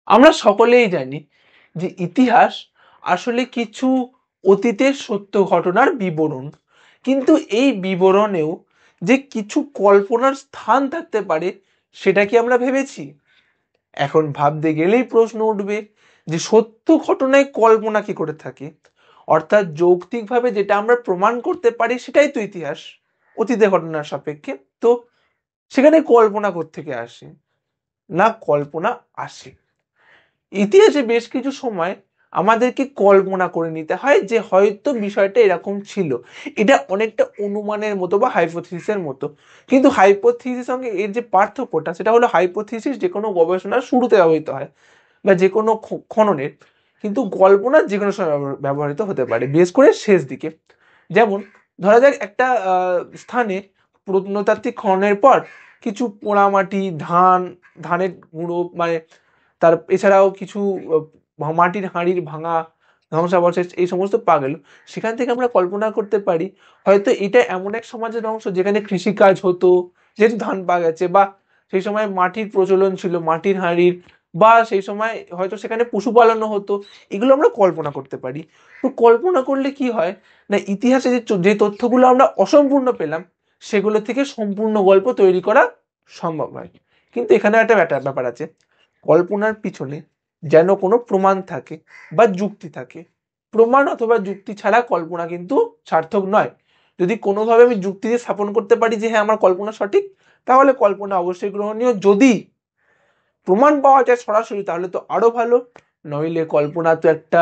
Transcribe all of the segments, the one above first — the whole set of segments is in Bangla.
আমরা সকলেই জানি যে ইতিহাস আসলে কিছু অতীতের সত্য ঘটনার বিবরণ, কিন্তু এই বিবরণেও যে কিছু কল্পনার স্থান থাকতে পারে সেটা কি আমরা ভেবেছি? এখন ভাবতে গেলেই প্রশ্ন উঠবে যে সত্য ঘটনায় কল্পনা কি করে থাকে? অর্থাৎ যৌক্তিকভাবে যেটা আমরা প্রমাণ করতে পারি সেটাই তো ইতিহাস অতীতের ঘটনার সাপেক্ষে। তো সেখানে কল্পনা কোত্থেকে আসে? না, কল্পনা আসে ইতিহাসে বেশ কিছু সময় আমাদেরকে কল্পনা করে নিতে হয় যে হয়তো বিষয়টা এরকম ছিল। এটা অনেকটা অনুমানের মতো বা হাইপোথিসিসের মতো। কিন্তু হাইপোথিসিসের সঙ্গে এর যে পার্থক্যটা সেটা হলো হাইপোথিসিস যে কোনো গবেষণার শুরুতে ব্যবহৃত হয় বা যে কোনো খননের, কিন্তু কল্পনা যে কোনো সময় ব্যবহৃত হতে পারে, বিশেষ করে শেষ দিকে। যেমন ধরা যাক একটা স্থানে প্রত্নতাত্ত্বিক খননের পর কিছু পোড়ামাটি, ধানের গুঁড়ো, মানে তার এছাড়াও কিছু মাটির হাঁড়ির ভাঙা ধ্বংসাবশেষ এই সমস্ত পাওয়া গেল। সেখান থেকে আমরা কল্পনা করতে পারি হয়তো এটা এমন এক সমাজের অংশ যেখানে কৃষিকাজ হতো, যেহেতু ধান পাওয়া গেছে, বা সেই সময় মাটির প্রচলন ছিল, মাটির হাঁড়ির, বা সেই সময় হয়তো সেখানে পশুপালনও হতো। এগুলো আমরা কল্পনা করতে পারি। তো কল্পনা করলে কি হয় না, ইতিহাসে যে তথ্যগুলো আমরা অসম্পূর্ণ পেলাম সেগুলো থেকে সম্পূর্ণ গল্প তৈরি করা সম্ভব হয়। কিন্তু এখানে একটা ব্যাপার আছে, কল্পনার পিছনে যেন কোনো প্রমাণ থাকে বা যুক্তি থাকে। প্রমাণ অথবা যুক্তি ছাড়া কল্পনা কিন্তু সার্থক নয়। যদি কোনোভাবে আমি যুক্তি দিয়ে স্থাপন করতে পারি যে হ্যাঁ আমার কল্পনা সঠিক, তাহলে কল্পনা অবশ্যই গ্রহণীয়। যদি প্রমাণ পাওয়া যায় সরাসরি তাহলে তো আরো ভালো, নইলে কল্পনা তো একটা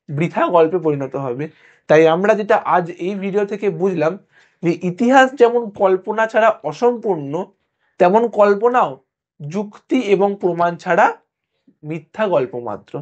বৃথা গল্পে পরিণত হবে। তাই আমরা যেটা আজ এই ভিডিও থেকে বুঝলাম যে ইতিহাস যেমন কল্পনা ছাড়া অসম্পূর্ণ, তেমন কল্পনাও যুক্তি এবং প্রমাণ ছাড়া মিথ্যা গল্প মাত্র।